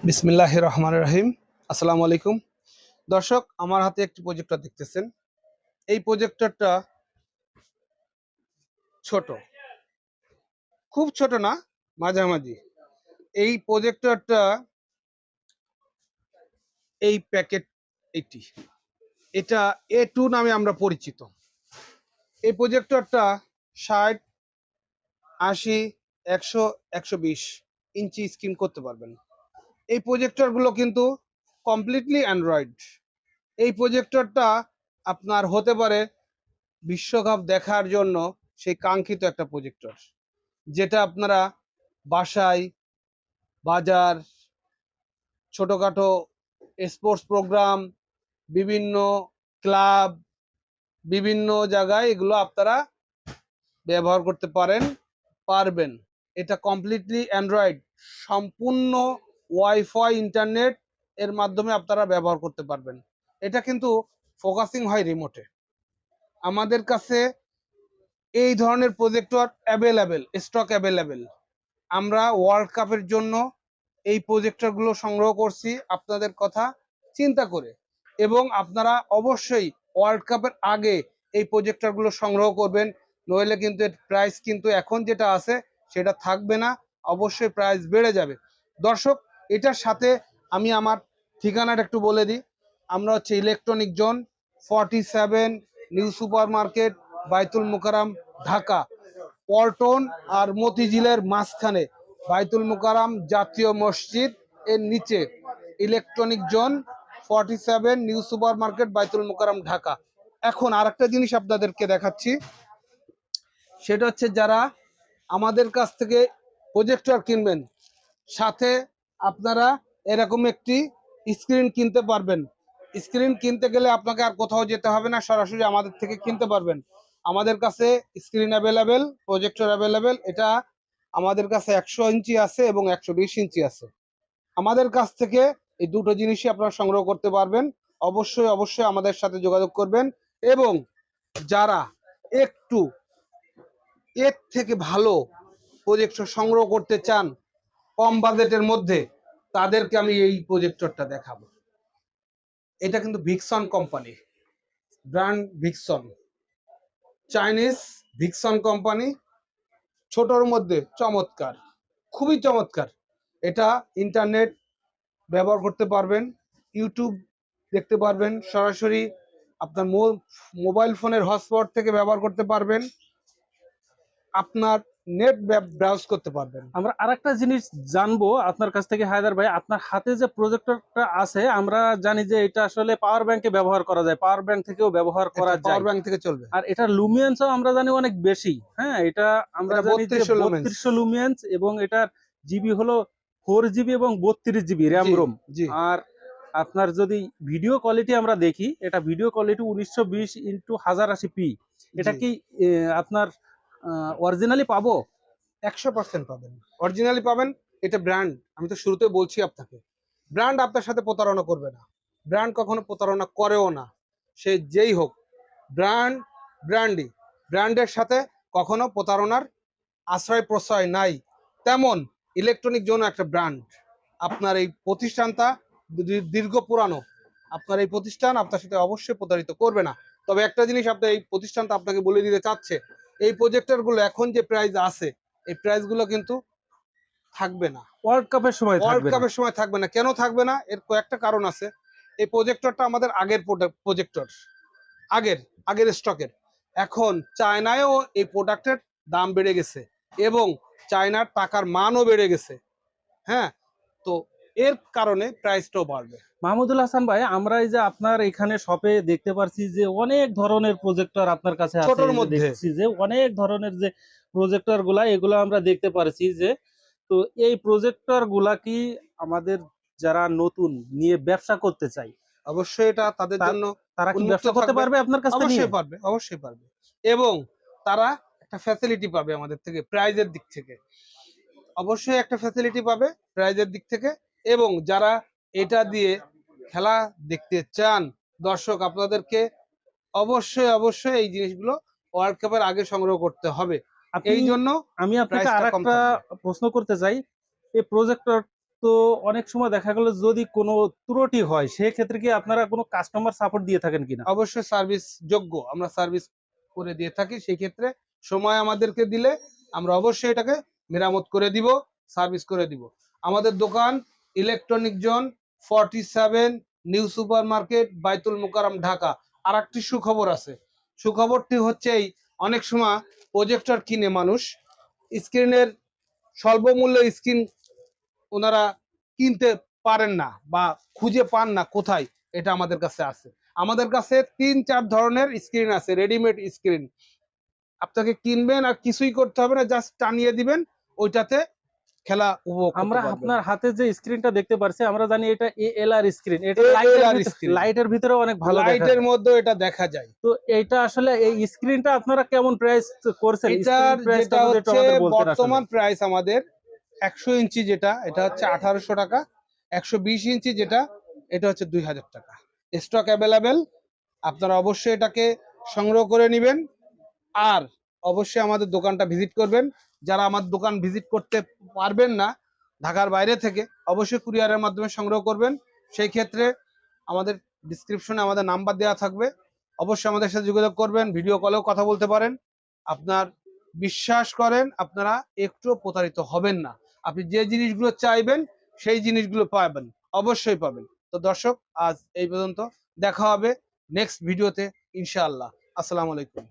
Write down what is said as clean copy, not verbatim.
বিসমিল্লাহির রহমানির রহিম। আসসালামু আলাইকুম দর্শক, আমার হাতে একটি প্রজেক্টর দেখতেছেন। এই প্রজেক্টরটা ছোট, খুব ছোট না, মাঝামাঝি। এই প্রজেক্টরটা এই প্যাকেট এটি এটা A2 নামে আমরা পরিচিত। এই প্রজেক্টরটা 60, 80, 100, 120 ইঞ্চি স্ক্রিন করতে পারবেন। এই প্রজেক্টরগুলো কিন্তু কমপ্লিটলি অ্যান্ড্রয়েড। এই প্রজেক্টরটা আপনার হতে পারে বিশ্বকাপ দেখার জন্য সেই কাঙ্ক্ষিত একটা প্রজেক্টর, যেটা আপনারা বাসায়, বাজার, ছোটোখাটো স্পোর্টস প্রোগ্রাম, বিভিন্ন ক্লাব, বিভিন্ন জায়গায় এগুলো আপনারা ব্যবহার করতে পারবেন। এটা কমপ্লিটলি অ্যান্ড্রয়েড, সম্পূর্ণ ওয়াইফাই ইন্টারনেট এর মাধ্যমে আপনারা ব্যবহার করতে পারবেন। এটা কিন্তু ফোকাসিং হয় রিমোটে। আমাদের কাছে এই ধরনের প্রজেক্টর অ্যাভেলেবেল, স্টক অ্যাভেলেবেল। আমরা ওয়ার্ল্ড কাপের জন্য এই প্রজেক্টরগুলো সংগ্রহ করছি আপনাদের কথা চিন্তা করে, এবং আপনারা অবশ্যই ওয়ার্ল্ড কাপের আগে এই প্রজেক্টরগুলো সংগ্রহ করবেন, নইলে কিন্তু এর প্রাইস কিন্তু এখন যেটা আছে সেটা থাকবে না, অবশ্যই প্রাইস বেড়ে যাবে। দর্শক, এটার সাথে আমি আমার ঠিকানাটা একটু বলে দিই। আমরা হচ্ছে electronic zone 47, new super market, বাইতুল মোকাররম, ঢাকা। পল্টন আর মতিঝিলের মাঝখানে বাইতুল মোকাররম জাতীয় মসজিদ এর নিচে electronic zone 47, new super market, বাইতুল মোকাররম, ঢাকা। এখন আরেকটা জিনিস আপনাদেরকে দেখাচ্ছি, সেটা হচ্ছে যারা আমাদের কাছ থেকে প্রজেক্টর কিনবেন, সাথে আপনারা এরকম একটি স্ক্রিন কিনতে পারবেন। স্ক্রিন কিনতে গেলে আপনাকে আর কোথাও যেতে হবে না, সরাসরি আমাদের থেকে কিনতে পারবেন। আমাদের কাছে স্ক্রিন অ্যাভেলেবেল, প্রজেক্টর অ্যাভেলেবেল। এটা আমাদের কাছে 100 ইঞ্চি আছে এবং 120 ইঞ্চি আছে। আমাদের কাছ থেকে এই দুটো জিনিসই আপনারা সংগ্রহ করতে পারবেন। অবশ্যই অবশ্যই আমাদের সাথে যোগাযোগ করবেন। এবং যারা একটু এর থেকে ভালো প্রজেক্টর সংগ্রহ করতে চান কম বাজেটের মধ্যে, তাদেরকে আমি এই প্রজেক্টরটা দেখাবো। এটা কিন্তু ভিক্সন কোম্পানি, ব্র্যান্ড ভিক্সন, চাইনিজ ভিক্সন কোম্পানি। ছোটর মধ্যে চমৎকার, খুবই চমৎকার। এটা ইন্টারনেট ব্যবহার করতে পারবেন, ইউটিউব দেখতে পারবেন, সরাসরি আপনার মোবাইল ফোনের হটস্পট থেকে ব্যবহার করতে পারবেন, আপনার নেট ব্রাউজ করতে পারবেন। আমরা আরেকটা জিনিস জানবো আপনার কাছ থেকে হায়দার ভাই, আপনার হাতে যে প্রজেক্টরটা আছে আমরা জানি যে এটা আসলে পাওয়ার ব্যাংকে ব্যবহার করা যায়, পাওয়ার ব্যাংক থেকেও ব্যবহার করা যায়, পাওয়ার ব্যাংক থেকে চলবে। আর এটা লুমিয়েন্সও আমরা জানি অনেক বেশি। হ্যাঁ, এটা আমরা জানি যে 3200 লুমিয়েন্স, এবং এটার জিবি হলো 4 GB এবং 32 GB র্যাম রোম। আর আপনার যদি ভিডিও কোয়ালিটি আমরা দেখি, এটা ভিডিও কোয়ালিটি 1920x1080p। এটা কি আপনার অরিজিনালি পাবো? 100% পাবেন, অরিজিনালি পাবেন। এটা ব্র্যান্ড, আমি তো শুরুতে বলছি আপনাকে, ব্র্যান্ড আপনার সাথে প্রতারণা করবে না, ব্র্যান্ড কখনো প্রতারণা করেও না। সে যেই হোক, ব্র্যান্ড ব্র্যান্ডই, ব্র্যান্ডের সাথে কখনো প্রতারণার আশ্রয় প্রশ্রয় নাই। তেমন ইলেকট্রনিক জোন একটা ব্র্যান্ড। আপনার এই প্রতিষ্ঠানটা দীর্ঘ পুরানো, আপনার এই প্রতিষ্ঠান আপনার সাথে অবশ্যই প্রতারিত করবে না। তবে একটা জিনিস আপনার এই প্রতিষ্ঠানটা আপনাকে বলে দিতে চাচ্ছে, এই প্রজেক্টরগুলো এখন যে প্রাইস আছে, এই প্রাইসগুলো কিন্তু থাকবে না ওয়ার্ল্ড কাপের সময়, থাকবে না। কেন থাকবে না? এর কয়েকটা কারণ আছে। এই প্রজেক্টরটা আমাদের আগের প্রজেক্টর, আগের স্টকের। এখন চায়নায়ও এই প্রোডাক্টের দাম বেড়ে গেছে এবং চায়নার টাকার মানও বেড়ে গেছে। হ্যাঁ, তো এর কারণে প্রাইসটাও বাড়বে। মাহমুদুল হাসান ভাই, আমরা এই যে আপনার এখানে শপে দেখতে পারছি যে অনেক ধরনের প্রজেক্টর আপনার কাছে আছে, ছোটর মধ্যে দেখছি যে অনেক ধরনের যে প্রজেক্টর গুলা, এগুলো আমরা দেখতে পারছি যে, তো এই প্রজেক্টর গুলা কি আমাদের যারা নতুন নিয়ে ব্যবসা করতে চাই, অবশ্যই এটা তাদের জন্য তারা কি ব্যবসা করতে পারবে আপনার কাছ থেকে? অবশ্যই পারবে, অবশ্যই পারবে। এবং তারা একটা ফ্যাসিলিটি পাবে আমাদের থেকে, প্রাইজের দিক থেকে অবশ্যই একটা ফ্যাসিলিটি পাবে প্রাইজের দিক থেকে। এবং যারা এটা দিয়ে খেলা দেখতে চান দর্শক, আপনাদেরকে অবশ্যই অবশ্যই এই জিনিসগুলো ওয়ার্ল্ড কাপের আগে সংগ্রহ করতে হবে। এই জন্য আমি আপনাকে আরেকটা প্রশ্ন করতে চাই, এই প্রজেক্টর তো অনেক সময় দেখা গেল যদি কোনো ত্রুটি হয় সেক্ষেত্রে কি আপনারা কোনো কাস্টমার সাপোর্ট দিয়ে থাকেন কিনা? অবশ্যই সার্ভিস যোগ্য, আমরা সার্ভিস করে দিয়ে থাকি। সেই ক্ষেত্রে সময় আমাদেরকে দিলে আমরা অবশ্যই এটাকে মেরামত করে দিব, সার্ভিস করে দিব। আমাদের দোকান electronic zone 47 new super market, বাইতুল মোকাররম, ঢাকা। আর একটি সুখবর আছে, সুখবরটি হচ্ছে এই, অনেক সময় প্রজেক্টর কিনে মানুষ, স্ক্রিনের স্বল্পমূল্য স্ক্রিন ওনারা কিনতে পারেন না বা খুঁজে পান না কোথায়, এটা আমাদের কাছে আছে। আমাদের কাছে 3-4 ধরনের স্ক্রিন আছে, রেডিমেড স্ক্রিন। আপনাকে কিনবেন আর কিছুই করতে হবে না, জাস্ট টানিয়ে দিবেন, ওইটাতে খেলা উপভোগ করতে আমরা পারবেন। আপনার হাতে যে স্ক্রিনটা দেখতে পারছি, আমরা জানি এটা এএলআর স্ক্রিন, এটা ALR screen। লাইটের ভিতরে অনেক ভালো দেখা লাইটের যায়। মধ্যে এটা দেখা যায়। তো এইটা আসলে এই স্ক্রিনটা আপনারা কেমন প্রাইস করছেন? এটার স্ক্রিন প্রাইসটা যেটা যদি একটু হচ্ছে আমাদের বলতেন আসলে। বর্তমান প্রাইস আমাদের 100 ইঞ্চি যেটা, এটা হচ্ছে 1800 টাকা। 120 ইঞ্চি যেটা, এটা হচ্ছে 2000 টাকা। স্টক অ্যাভেলেবেল, আপনারা অবশ্যই এটাকে সংগ্রহ করে নেবেন। আর অবশ্যই আমাদের দোকানটা ভিজিট করবেন। যারা আমার দোকান ভিজিট করতে পারবেন না ঢাকার বাইরে থেকে, অবশ্যই কুরিয়ারের মাধ্যমে সংগ্রহ করবেন। সেই ক্ষেত্রে আমাদের ডিসক্রিপশনে আমাদের নাম্বার দেওয়া থাকবে, অবশ্যই আমাদের সাথে যোগাযোগ করবেন, ভিডিও কলেও কথা বলতে পারেন। আপনার বিশ্বাস করেন আপনারা একটু প্রতারিত হবেন না। আপনি যে জিনিসগুলো চাইবেন সেই জিনিসগুলো পাবেন, অবশ্যই পাবেন। তো দর্শক, আজ এই পর্যন্ত, দেখা হবে নেক্সট ভিডিওতে ইনশাআল্লাহ। আসসালামু আলাইকুম।